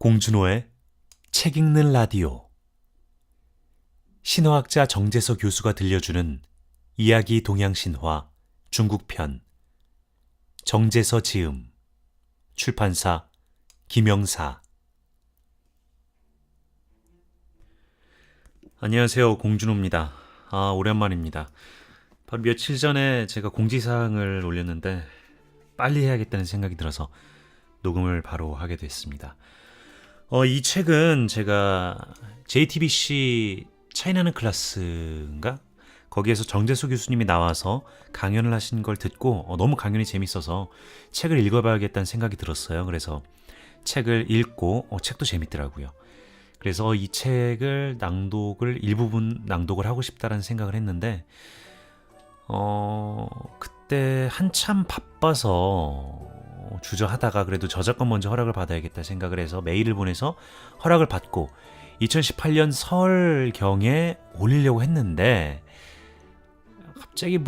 공준호의 책 읽는 라디오. 신화학자 정재서 교수가 들려주는 이야기 동양신화 중국편. 정재서 지음. 출판사 김영사. 안녕하세요, 공준호입니다. 오랜만입니다. 바로 며칠 전에 제가 공지사항을 올렸는데 빨리 해야겠다는 생각이 들어서 녹음을 바로 하게 됐습니다. 이 책은 제가 JTBC 차이나는 클래스인가? 거기에서 정재수 교수님이 나와서 강연을 하신 걸 듣고 너무 강연이 재밌어서 책을 읽어봐야겠다는 생각이 들었어요. 그래서 책을 읽고 책도 재밌더라고요. 그래서 이 책을 일부분 낭독을 하고 싶다라는 생각을 했는데 그때 한참 바빠서 주저하다가 그래도 저작권 먼저 허락을 받아야겠다 생각을 해서 메일을 보내서 허락을 받고 2018년 설경에 올리려고 했는데 갑자기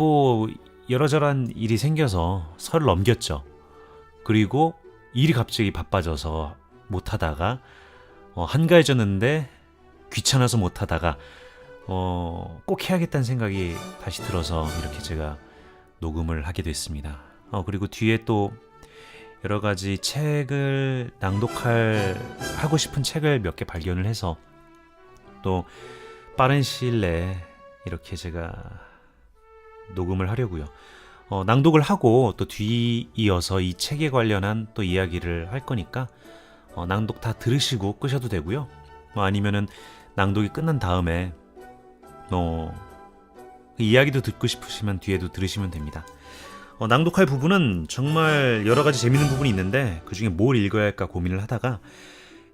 이러저러한 일이 생겨서 설을 넘겼죠. 그리고 일이 갑자기 바빠져서 못하다가 한가해졌는데 귀찮아서 못하다가 꼭 해야겠다는 생각이 다시 들어서 이렇게 제가 녹음을 하게 됐습니다. 그리고 뒤에 또 여러 가지 책을 하고 싶은 책을 몇 개 발견을 해서 또 빠른 시일 내에 이렇게 제가 녹음을 하려고요. 낭독을 하고 또 뒤이어서 이 책에 관련한 또 이야기를 할 거니까 낭독 다 들으시고 끄셔도 되고요. 아니면은 낭독이 끝난 다음에 이야기도 듣고 싶으시면 뒤에도 들으시면 됩니다. 낭독할 부분은 정말 여러 가지 재밌는 부분이 있는데 그중에 뭘 읽어야 할까 고민을 하다가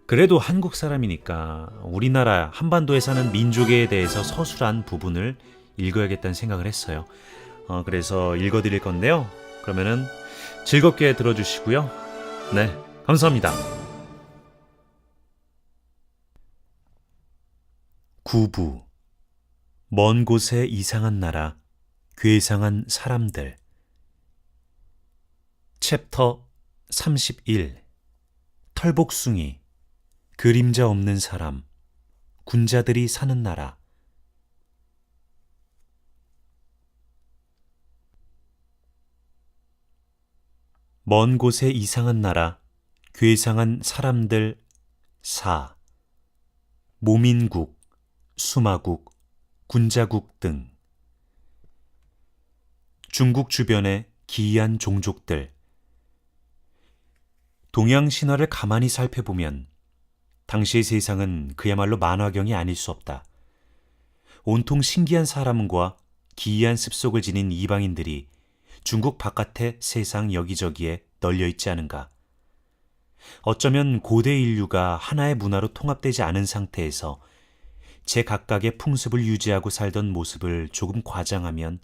그래도 한국 사람이니까 우리나라 한반도에 사는 민족에 대해서 서술한 부분을 읽어야겠다는 생각을 했어요. 그래서 읽어드릴 건데요. 그러면은 즐겁게 들어주시고요. 네, 감사합니다. 구부. 먼 곳에 이상한 나라, 괴상한 사람들. 챕터 31. 털복숭이. 그림자 없는 사람. 군자들이 사는 나라. 먼 곳에 이상한 나라, 괴상한 사람들 4. 모민국, 수마국, 군자국 등. 중국 주변의 기이한 종족들. 동양 신화를 가만히 살펴보면 당시의 세상은 그야말로 만화경이 아닐 수 없다. 온통 신기한 사람과 기이한 습속을 지닌 이방인들이 중국 바깥의 세상 여기저기에 널려 있지 않은가. 어쩌면 고대 인류가 하나의 문화로 통합되지 않은 상태에서 제각각의 풍습을 유지하고 살던 모습을 조금 과장하면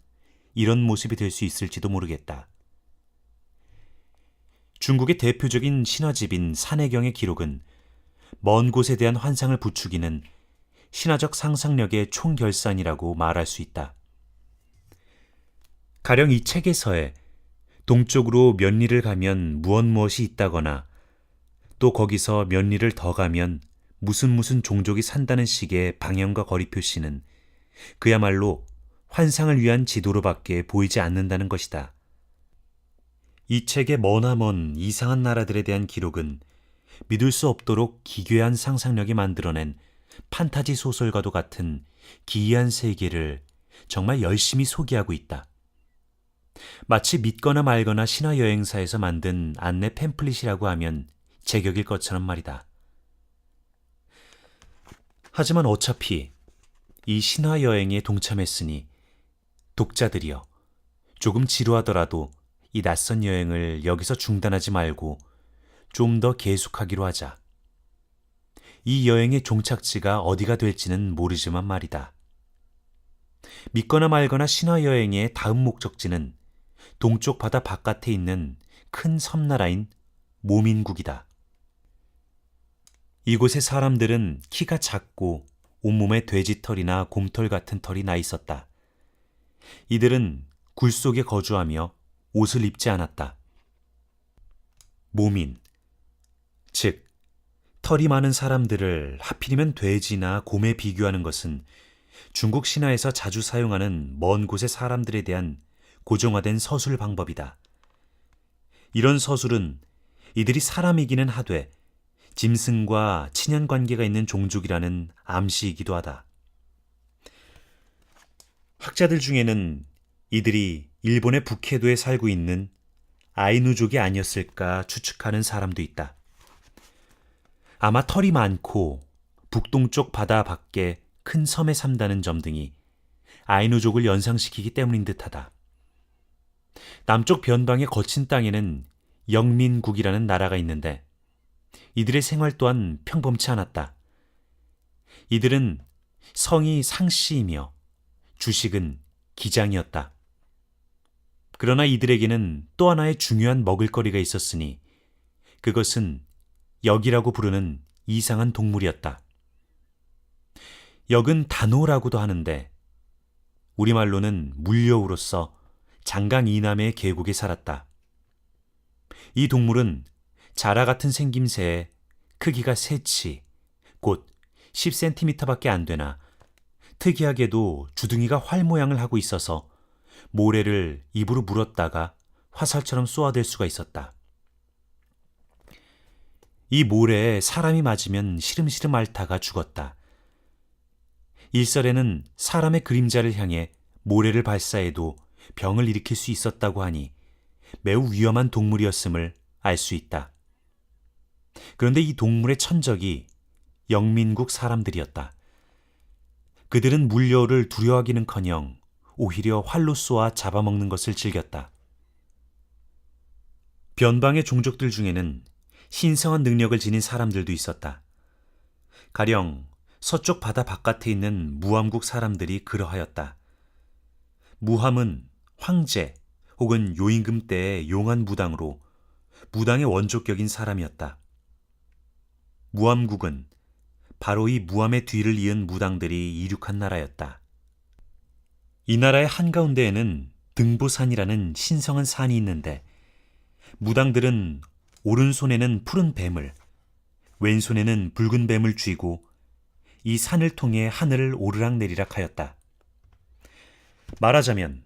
이런 모습이 될 수 있을지도 모르겠다. 중국의 대표적인 신화집인 산해경의 기록은 먼 곳에 대한 환상을 부추기는 신화적 상상력의 총결산이라고 말할 수 있다. 가령 이 책에서의 동쪽으로 몇 리를 가면 무엇이 있다거나 또 거기서 몇 리를 더 가면 무슨 종족이 산다는 식의 방향과 거리 표시는 그야말로 환상을 위한 지도로밖에 보이지 않는다는 것이다. 이 책의 머나먼 이상한 나라들에 대한 기록은 믿을 수 없도록 기괴한 상상력이 만들어낸 판타지 소설과도 같은 기이한 세계를 정말 열심히 소개하고 있다. 마치 믿거나 말거나 신화 여행사에서 만든 안내 팸플릿이라고 하면 제격일 것처럼 말이다. 하지만 어차피 이 신화 여행에 동참했으니 독자들이여, 조금 지루하더라도 이 낯선 여행을 여기서 중단하지 말고 좀 더 계속하기로 하자. 이 여행의 종착지가 어디가 될지는 모르지만 말이다. 믿거나 말거나 신화 여행의 다음 목적지는 동쪽 바다 바깥에 있는 큰 섬나라인 모민국이다. 이곳의 사람들은 키가 작고 온몸에 돼지털이나 곰털 같은 털이 나 있었다. 이들은 굴 속에 거주하며 옷을 입지 않았다. 모민, 즉 털이 많은 사람들을 하필이면 돼지나 곰에 비교하는 것은 중국 신화에서 자주 사용하는 먼 곳의 사람들에 대한 고정화된 서술 방법이다. 이런 서술은 이들이 사람이기는 하되 짐승과 친연 관계가 있는 종족이라는 암시이기도 하다. 학자들 중에는 이들이 일본의 북해도에 살고 있는 아이누족이 아니었을까 추측하는 사람도 있다. 아마 털이 많고 북동쪽 바다 밖에 큰 섬에 산다는 점 등이 아이누족을 연상시키기 때문인 듯하다. 남쪽 변방의 거친 땅에는 영민국이라는 나라가 있는데 이들의 생활 또한 평범치 않았다. 이들은 성이 상씨이며 주식은 기장이었다. 그러나 이들에게는 또 하나의 중요한 먹을거리가 있었으니 그것은 역이라고 부르는 이상한 동물이었다. 역은 단호라고도 하는데 우리말로는 물여우로서 장강 이남의 계곡에 살았다. 이 동물은 자라 같은 생김새에 크기가 세치, 곧 10cm밖에 안 되나 특이하게도 주둥이가 활 모양을 하고 있어서 모래를 입으로 물었다가 화살처럼 쏘아댈 수가 있었다. 이 모래에 사람이 맞으면 시름시름 앓다가 죽었다. 일설에는 사람의 그림자를 향해 모래를 발사해도 병을 일으킬 수 있었다고 하니 매우 위험한 동물이었음을 알 수 있다. 그런데 이 동물의 천적이 영민국 사람들이었다. 그들은 물려를 두려워하기는커녕 오히려 활로 쏘아 잡아먹는 것을 즐겼다. 변방의 종족들 중에는 신성한 능력을 지닌 사람들도 있었다. 가령 서쪽 바다 바깥에 있는 무함국 사람들이 그러하였다. 무함은 황제 혹은 요임금 때의 용한 무당으로 무당의 원조격인 사람이었다. 무함국은 바로 이 무함의 뒤를 이은 무당들이 이륙한 나라였다. 이 나라의 한가운데에는 등보산이라는 신성한 산이 있는데 무당들은 오른손에는 푸른 뱀을, 왼손에는 붉은 뱀을 쥐고 이 산을 통해 하늘을 오르락내리락 하였다. 말하자면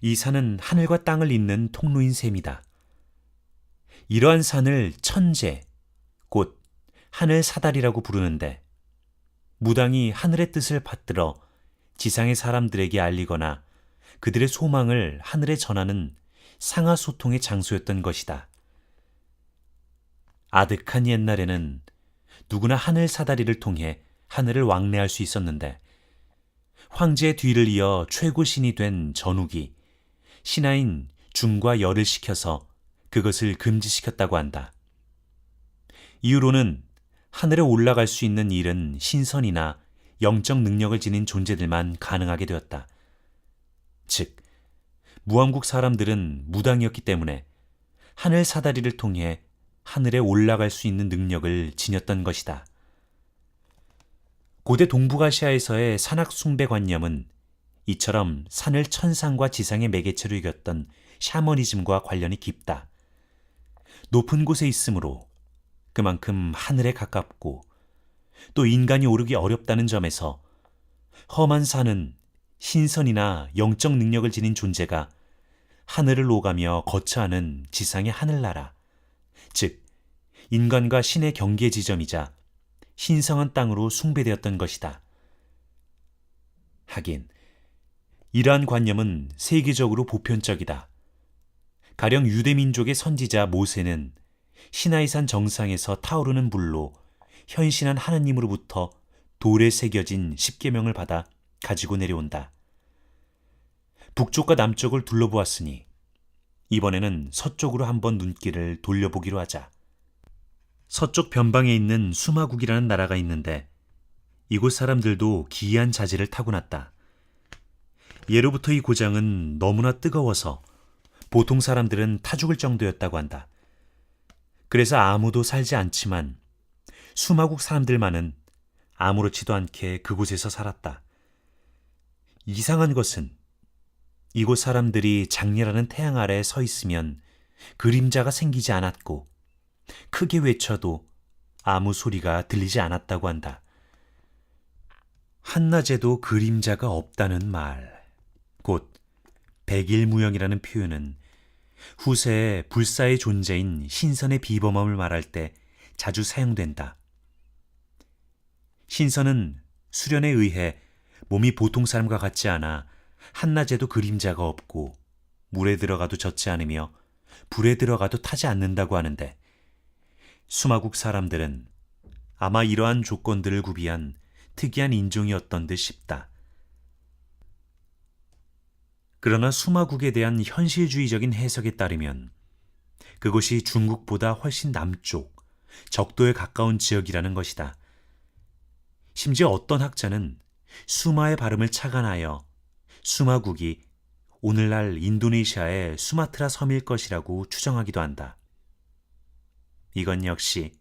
이 산은 하늘과 땅을 잇는 통로인 셈이다. 이러한 산을 천재, 곧 하늘 사다리라고 부르는데 무당이 하늘의 뜻을 받들어 지상의 사람들에게 알리거나 그들의 소망을 하늘에 전하는 상하소통의 장소였던 것이다. 아득한 옛날에는 누구나 하늘 사다리를 통해 하늘을 왕래할 수 있었는데 황제의 뒤를 이어 최고 신이 된 전욱이 신하인 중과 열을 시켜서 그것을 금지시켰다고 한다. 이후로는 하늘에 올라갈 수 있는 일은 신선이나 영적 능력을 지닌 존재들만 가능하게 되었다. 즉, 무함국 사람들은 무당이었기 때문에 하늘 사다리를 통해 하늘에 올라갈 수 있는 능력을 지녔던 것이다. 고대 동북아시아에서의 산악 숭배관념은 이처럼 산을 천상과 지상의 매개체로 여겼던 샤머니즘과 관련이 깊다. 높은 곳에 있으므로 그만큼 하늘에 가깝고 또 인간이 오르기 어렵다는 점에서 험한 산은 신선이나 영적 능력을 지닌 존재가 하늘을 오가며 거처하는 지상의 하늘나라, 즉 인간과 신의 경계 지점이자 신성한 땅으로 숭배되었던 것이다. 하긴 이러한 관념은 세계적으로 보편적이다. 가령 유대민족의 선지자 모세는 시나이산 정상에서 타오르는 불로 현신한 하나님으로부터 돌에 새겨진 십계명을 받아 가지고 내려온다. 북쪽과 남쪽을 둘러보았으니 이번에는 서쪽으로 한번 눈길을 돌려보기로 하자. 서쪽 변방에 있는 수마국이라는 나라가 있는데 이곳 사람들도 기이한 자질을 타고났다. 예로부터 이 고장은 너무나 뜨거워서 보통 사람들은 타 죽을 정도였다고 한다. 그래서 아무도 살지 않지만 수마국 사람들만은 아무렇지도 않게 그곳에서 살았다. 이상한 것은 이곳 사람들이 장렬하는 태양 아래에 서 있으면 그림자가 생기지 않았고 크게 외쳐도 아무 소리가 들리지 않았다고 한다. 한낮에도 그림자가 없다는 말, 곧 백일무영이라는 표현은 후세에 불사의 존재인 신선의 비범함을 말할 때 자주 사용된다. 신선은 수련에 의해 몸이 보통 사람과 같지 않아 한낮에도 그림자가 없고 물에 들어가도 젖지 않으며 불에 들어가도 타지 않는다고 하는데, 수마국 사람들은 아마 이러한 조건들을 구비한 특이한 인종이었던 듯 싶다. 그러나 수마국에 대한 현실주의적인 해석에 따르면 그곳이 중국보다 훨씬 남쪽, 적도에 가까운 지역이라는 것이다. 심지어 어떤 학자는 수마의 발음을 착안하여 수마국이 오늘날 인도네시아의 수마트라 섬일 것이라고 추정하기도 한다. 이건 역시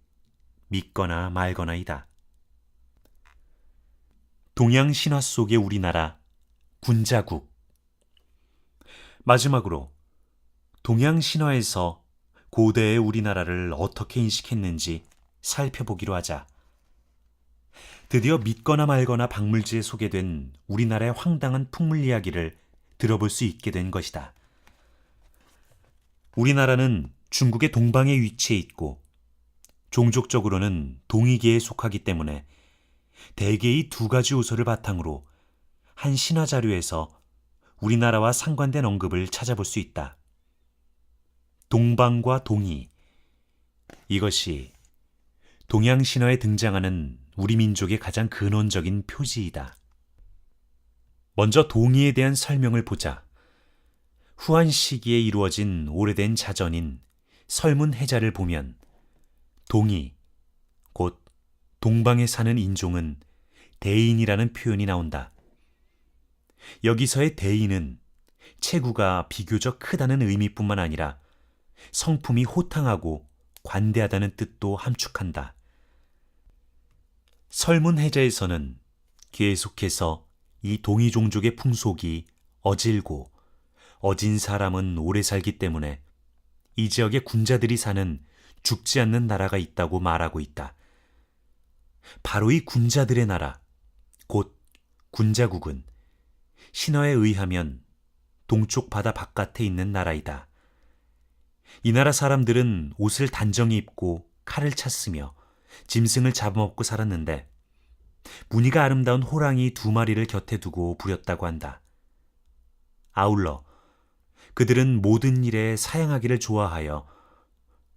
믿거나 말거나이다. 동양 신화 속의 우리나라, 군자국. 마지막으로 동양 신화에서 고대의 우리나라를 어떻게 인식했는지 살펴보기로 하자. 드디어 믿거나 말거나 박물지에 소개된 우리나라의 황당한 풍물 이야기를 들어볼 수 있게 된 것이다. 우리나라는 중국의 동방에 위치해 있고 종족적으로는 동이계에 속하기 때문에 대개 이 두 가지 요소를 바탕으로 한 신화 자료에서 우리나라와 상관된 언급을 찾아볼 수 있다. 동방과 동이, 이것이 동양 신화에 등장하는 우리 민족의 가장 근원적인 표지이다. 먼저 동이에 대한 설명을 보자. 후한 시기에 이루어진 오래된 자전인 설문해자를 보면 동이, 곧 동방에 사는 인종은 대인이라는 표현이 나온다. 여기서의 대인은 체구가 비교적 크다는 의미뿐만 아니라 성품이 호탕하고 관대하다는 뜻도 함축한다. 설문해자에서는 계속해서 이 동이 종족의 풍속이 어질고 어진 사람은 오래 살기 때문에 이 지역에 군자들이 사는 죽지 않는 나라가 있다고 말하고 있다. 바로 이 군자들의 나라, 곧 군자국은 신화에 의하면 동쪽 바다 바깥에 있는 나라이다. 이 나라 사람들은 옷을 단정히 입고 칼을 찼으며 짐승을 잡아먹고 살았는데 무늬가 아름다운 호랑이 2마리를 곁에 두고 부렸다고 한다. 아울러 그들은 모든 일에 사양하기를 좋아하여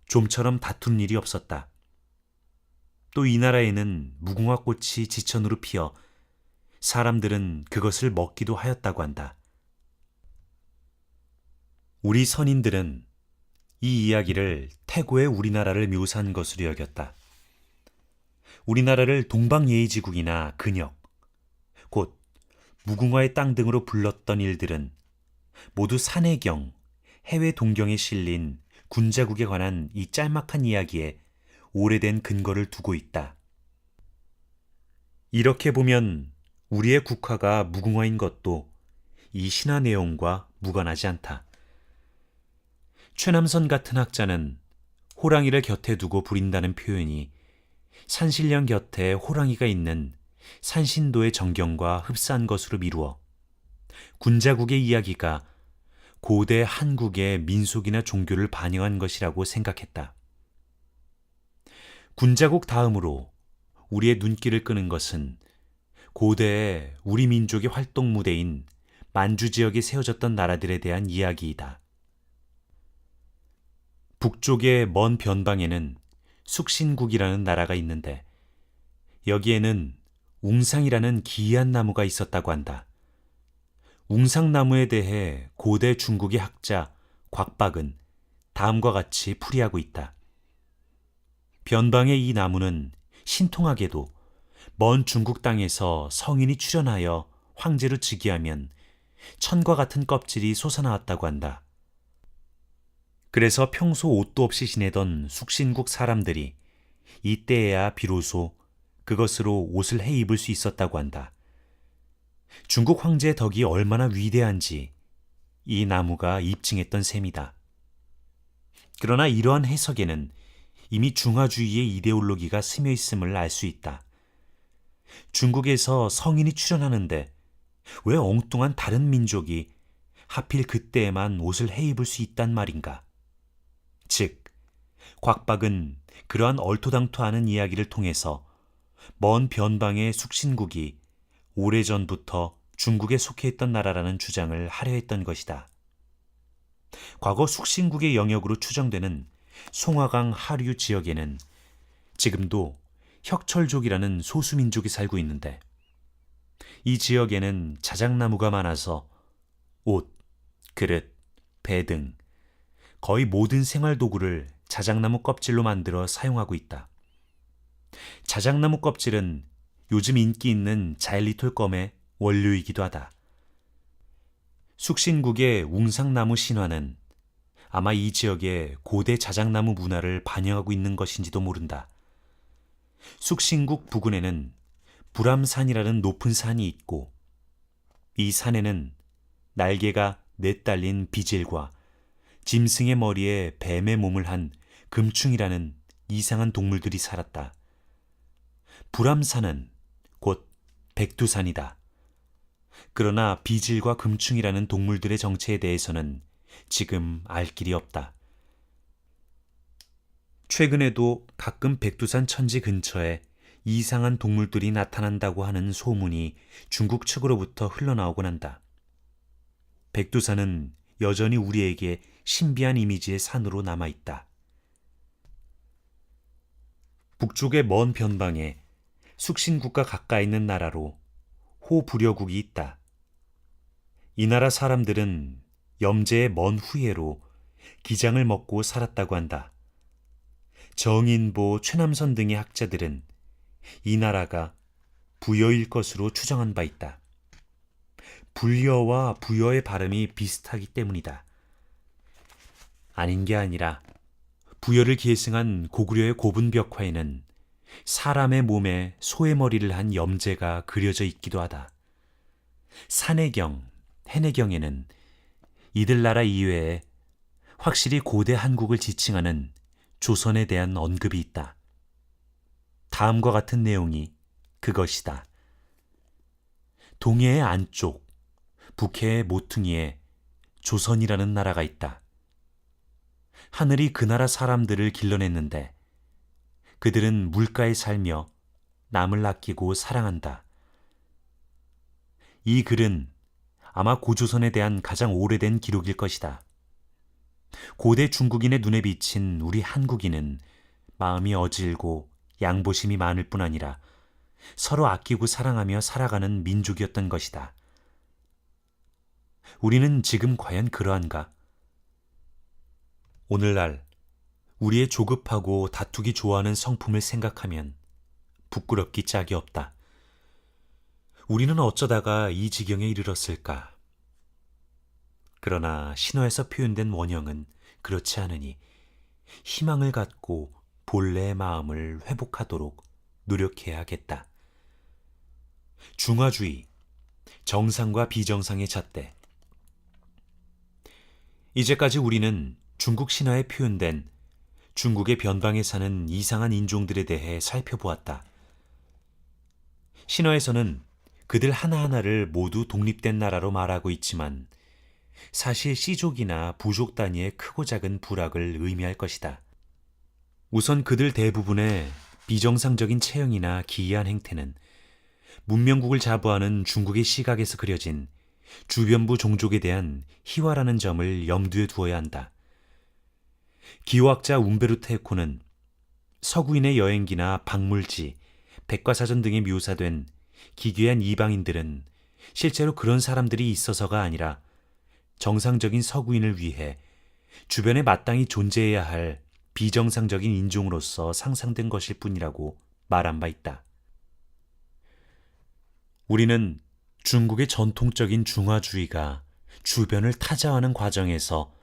좀처럼 다툰 일이 없었다. 또 이 나라에는 무궁화꽃이 지천으로 피어 사람들은 그것을 먹기도 하였다고 한다. 우리 선인들은 이 이야기를 태고의 우리나라를 묘사한 것으로 여겼다. 우리나라를 동방예의지국이나 근역, 곧 무궁화의 땅 등으로 불렀던 일들은 모두 산해경, 해외 동경에 실린 군자국에 관한 이 짤막한 이야기에 오래된 근거를 두고 있다. 이렇게 보면 우리의 국화가 무궁화인 것도 이 신화 내용과 무관하지 않다. 최남선 같은 학자는 호랑이를 곁에 두고 부린다는 표현이 산신령 곁에 호랑이가 있는 산신도의 정경과 흡사한 것으로 미루어 군자국의 이야기가 고대 한국의 민속이나 종교를 반영한 것이라고 생각했다. 군자국 다음으로 우리의 눈길을 끄는 것은 고대의 우리 민족의 활동 무대인 만주 지역에 세워졌던 나라들에 대한 이야기이다. 북쪽의 먼 변방에는 숙신국이라는 나라가 있는데 여기에는 웅상이라는 기이한 나무가 있었다고 한다. 웅상나무에 대해 고대 중국의 학자 곽박은 다음과 같이 풀이하고 있다. 변방의 이 나무는 신통하게도 먼 중국 땅에서 성인이 출현하여 황제로 즉위하면 천과 같은 껍질이 솟아나왔다고 한다. 그래서 평소 옷도 없이 지내던 숙신국 사람들이 이때에야 비로소 그것으로 옷을 해 입을 수 있었다고 한다. 중국 황제의 덕이 얼마나 위대한지 이 나무가 입증했던 셈이다. 그러나 이러한 해석에는 이미 중화주의의 이데올로기가 스며 있음을 알 수 있다. 중국에서 성인이 출연하는데 왜 엉뚱한 다른 민족이 하필 그때에만 옷을 해입을 수 있단 말인가? 즉, 곽박은 그러한 얼토당토하는 이야기를 통해서 먼 변방의 숙신국이 오래전부터 중국에 속해 있던 나라라는 주장을 하려 했던 것이다. 과거 숙신국의 영역으로 추정되는 송화강 하류 지역에는 지금도 혁철족이라는 소수민족이 살고 있는데, 이 지역에는 자작나무가 많아서 옷, 그릇, 배 등 거의 모든 생활도구를 자작나무 껍질로 만들어 사용하고 있다. 자작나무 껍질은 요즘 인기 있는 자일리톨 껌의 원료이기도 하다. 숙신국의 웅상나무 신화는 아마 이 지역의 고대 자작나무 문화를 반영하고 있는 것인지도 모른다. 숙신국 부근에는 불암산이라는 높은 산이 있고, 이 산에는 날개가 넷 달린 비질과 짐승의 머리에 뱀의 몸을 한 금충이라는 이상한 동물들이 살았다. 불암산은 곧 백두산이다. 그러나 비질과 금충이라는 동물들의 정체에 대해서는 지금 알 길이 없다. 최근에도 가끔 백두산 천지 근처에 이상한 동물들이 나타난다고 하는 소문이 중국 측으로부터 흘러나오곤 한다. 백두산은 여전히 우리에게 신비한 이미지의 산으로 남아있다. 북쪽의 먼 변방에 숙신국과 가까이 있는 나라로 호부려국이 있다. 이 나라 사람들은 염제의 먼 후예로 기장을 먹고 살았다고 한다. 정인보, 최남선 등의 학자들은 이 나라가 부여일 것으로 추정한 바 있다. 불여와 부여의 발음이 비슷하기 때문이다. 아닌 게 아니라 부여를 계승한 고구려의 고분벽화에는 사람의 몸에 소의 머리를 한 염제가 그려져 있기도 하다. 산해경, 해내경에는 이들 나라 이외에 확실히 고대 한국을 지칭하는 조선에 대한 언급이 있다. 다음과 같은 내용이 그것이다. 동해의 안쪽, 북해의 모퉁이에 조선이라는 나라가 있다. 하늘이 그 나라 사람들을 길러냈는데 그들은 물가에 살며 남을 아끼고 사랑한다. 이 글은 아마 고조선에 대한 가장 오래된 기록일 것이다. 고대 중국인의 눈에 비친 우리 한국인은 마음이 어질고 양보심이 많을 뿐 아니라 서로 아끼고 사랑하며 살아가는 민족이었던 것이다. 우리는 지금 과연 그러한가? 오늘날 우리의 조급하고 다투기 좋아하는 성품을 생각하면 부끄럽기 짝이 없다. 우리는 어쩌다가 이 지경에 이르렀을까? 그러나 신화에서 표현된 원형은 그렇지 않으니 희망을 갖고 본래의 마음을 회복하도록 노력해야겠다. 중화주의, 정상과 비정상의 잣대. 이제까지 우리는 중국 신화에 표현된 중국의 변방에 사는 이상한 인종들에 대해 살펴보았다. 신화에서는 그들 하나하나를 모두 독립된 나라로 말하고 있지만 사실 씨족이나 부족 단위의 크고 작은 부락을 의미할 것이다. 우선 그들 대부분의 비정상적인 체형이나 기이한 행태는 문명국을 자부하는 중국의 시각에서 그려진 주변부 종족에 대한 희화라는 점을 염두에 두어야 한다. 기호학자 움베르토 에코는 서구인의 여행기나 박물지, 백과사전 등에 묘사된 기괴한 이방인들은 실제로 그런 사람들이 있어서가 아니라 정상적인 서구인을 위해 주변에 마땅히 존재해야 할 비정상적인 인종으로서 상상된 것일 뿐이라고 말한 바 있다. 우리는 중국의 전통적인 중화주의가 주변을 타자화하는 과정에서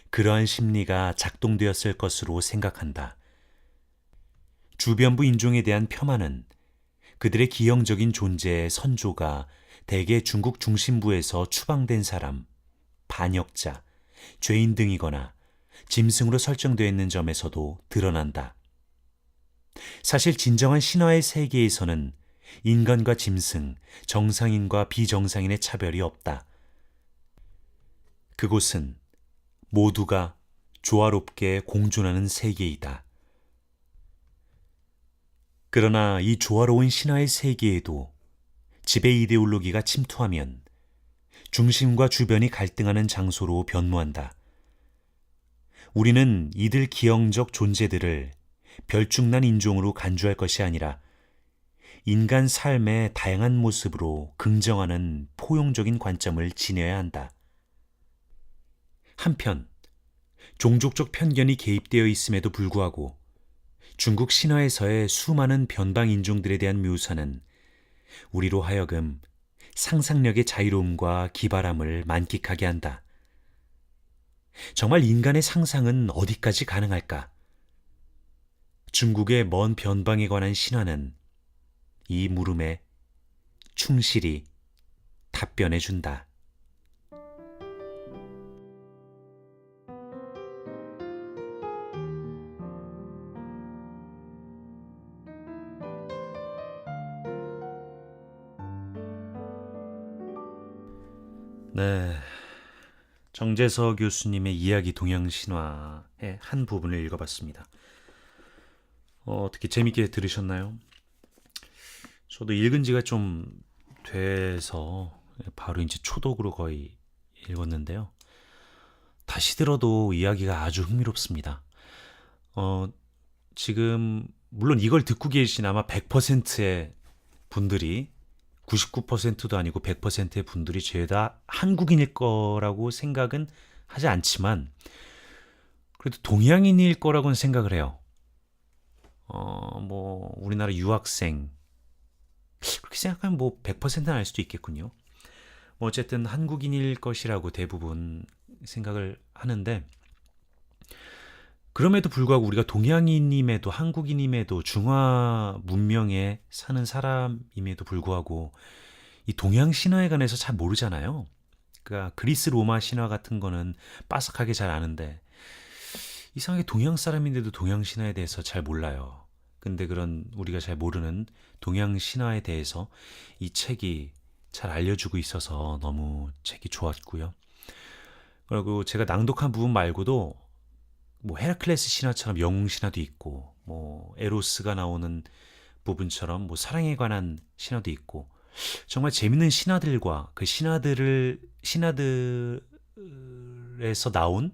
그러한 심리가 작동되었을 것으로 생각한다. 주변부 인종에 대한 폄하는 그들의 기형적인 존재의 선조가 대개 중국 중심부에서 추방된 사람, 반역자, 죄인 등이거나 짐승으로 설정되어 있는 점에서도 드러난다. 사실 진정한 신화의 세계에서는 인간과 짐승, 정상인과 비정상인의 차별이 없다. 그곳은 모두가 조화롭게 공존하는 세계이다. 그러나 이 조화로운 신화의 세계에도 지배 이데올로기가 침투하면 중심과 주변이 갈등하는 장소로 변모한다. 우리는 이들 기형적 존재들을 별중난 인종으로 간주할 것이 아니라 인간 삶의 다양한 모습으로 긍정하는 포용적인 관점을 지녀야 한다. 한편 종족적 편견이 개입되어 있음에도 불구하고 중국 신화에서의 수많은 변방 인종들에 대한 묘사는 우리로 하여금 상상력의 자유로움과 기발함을 만끽하게 한다. 정말 인간의 상상은 어디까지 가능할까? 중국의 먼 변방에 관한 신화는 이 물음에 충실히 답변해 준다. 네, 정재서 교수님의 이야기 동양신화의 한 부분을 읽어봤습니다. 어떻게 재밌게 들으셨나요? 저도 읽은 지가 좀 돼서 바로 이제 초독으로 거의 읽었는데요. 다시 들어도 이야기가 아주 흥미롭습니다. 어, 지금 물론 이걸 듣고 계신 아마 100%의 분들이 99%도 아니고 100%의 분들이 죄다 한국인일 거라고 생각은 하지 않지만 그래도 동양인일 거라고는 생각을 해요. 뭐 우리나라 유학생 그렇게 생각하면 뭐 100%는 알 수도 있겠군요. 뭐 어쨌든 한국인일 것이라고 대부분 생각을 하는데 그럼에도 불구하고 우리가 동양인임에도 한국인임에도 중화 문명에 사는 사람임에도 불구하고 이 동양 신화에 관해서 잘 모르잖아요. 그러니까 그리스 로마 신화 같은 거는 빠삭하게 잘 아는데 이상하게 동양 사람인데도 동양 신화에 대해서 잘 몰라요. 근데 그런 우리가 잘 모르는 동양 신화에 대해서 이 책이 잘 알려주고 있어서 너무 책이 좋았고요. 그리고 제가 낭독한 부분 말고도 뭐 헤라클레스 신화처럼 영웅 신화도 있고 뭐 에로스가 나오는 부분처럼 뭐 사랑에 관한 신화도 있고 정말 재밌는 신화들과 그 신화들에서 나온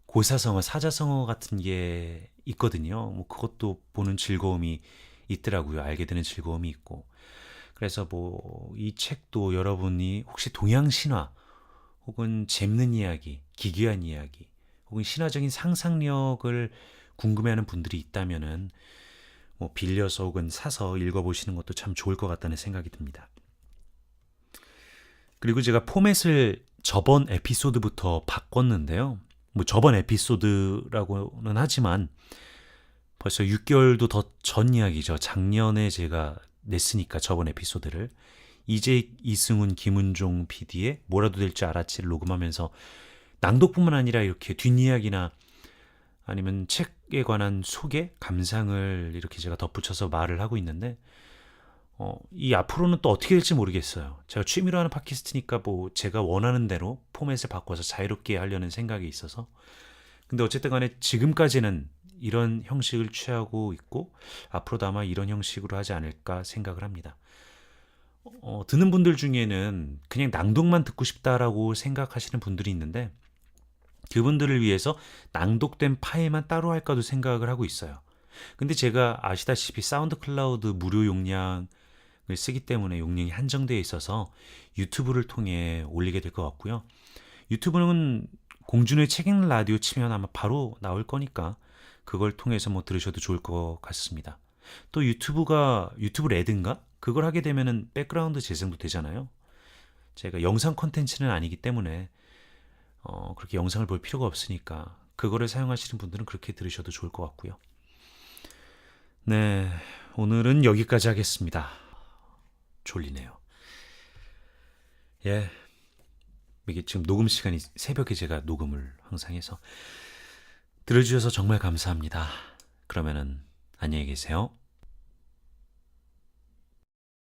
고사성어, 사자성어 같은 게 있거든요. 뭐 그것도 보는 즐거움이 있더라고요. 알게 되는 즐거움이 있고. 그래서 뭐 이 책도 여러분이 혹시 동양 신화 혹은 재밌는 이야기, 기괴한 이야기 혹은 신화적인 상상력을 궁금해하는 분들이 있다면은 뭐 빌려서 혹은 사서 읽어보시는 것도 참 좋을 것 같다는 생각이 듭니다. 그리고 제가 포맷을 저번 에피소드부터 바꿨는데요. 뭐 저번 에피소드라고는 하지만 벌써 6개월도 더 전 이야기죠. 작년에 제가 냈으니까 저번 에피소드를 이제 이승훈, 김은종 PD의 뭐라도 될 줄 알았지를 녹음하면서 낭독뿐만 아니라 이렇게 뒷이야기나 아니면 책에 관한 소개, 감상을 이렇게 제가 덧붙여서 말을 하고 있는데 이 앞으로는 또 어떻게 될지 모르겠어요. 제가 취미로 하는 팟캐스트니까 뭐 제가 원하는 대로 포맷을 바꿔서 자유롭게 하려는 생각이 있어서 근데 어쨌든 간에 지금까지는 이런 형식을 취하고 있고 앞으로도 아마 이런 형식으로 하지 않을까 생각을 합니다. 듣는 분들 중에는 그냥 낭독만 듣고 싶다라고 생각하시는 분들이 있는데 그분들을 위해서 낭독된 파일만 따로 할까도 생각을 하고 있어요. 근데 제가 아시다시피 사운드 클라우드 무료 용량을 쓰기 때문에 용량이 한정되어 있어서 유튜브를 통해 올리게 될 것 같고요. 유튜브는 공준의 책 읽는 라디오 치면 아마 바로 나올 거니까 그걸 통해서 뭐 들으셔도 좋을 것 같습니다. 또 유튜브 레드인가? 그걸 하게 되면은 백그라운드 재생도 되잖아요. 제가 영상 콘텐츠는 아니기 때문에 그렇게 영상을 볼 필요가 없으니까 그거를 사용하시는 분들은 그렇게 들으셔도 좋을 것 같고요. 네, 오늘은 여기까지 하겠습니다. 졸리네요. 예, 이게 지금 녹음 시간이 새벽에 제가 녹음을 항상 해서 들어주셔서 정말 감사합니다. 그러면은 안녕히 계세요.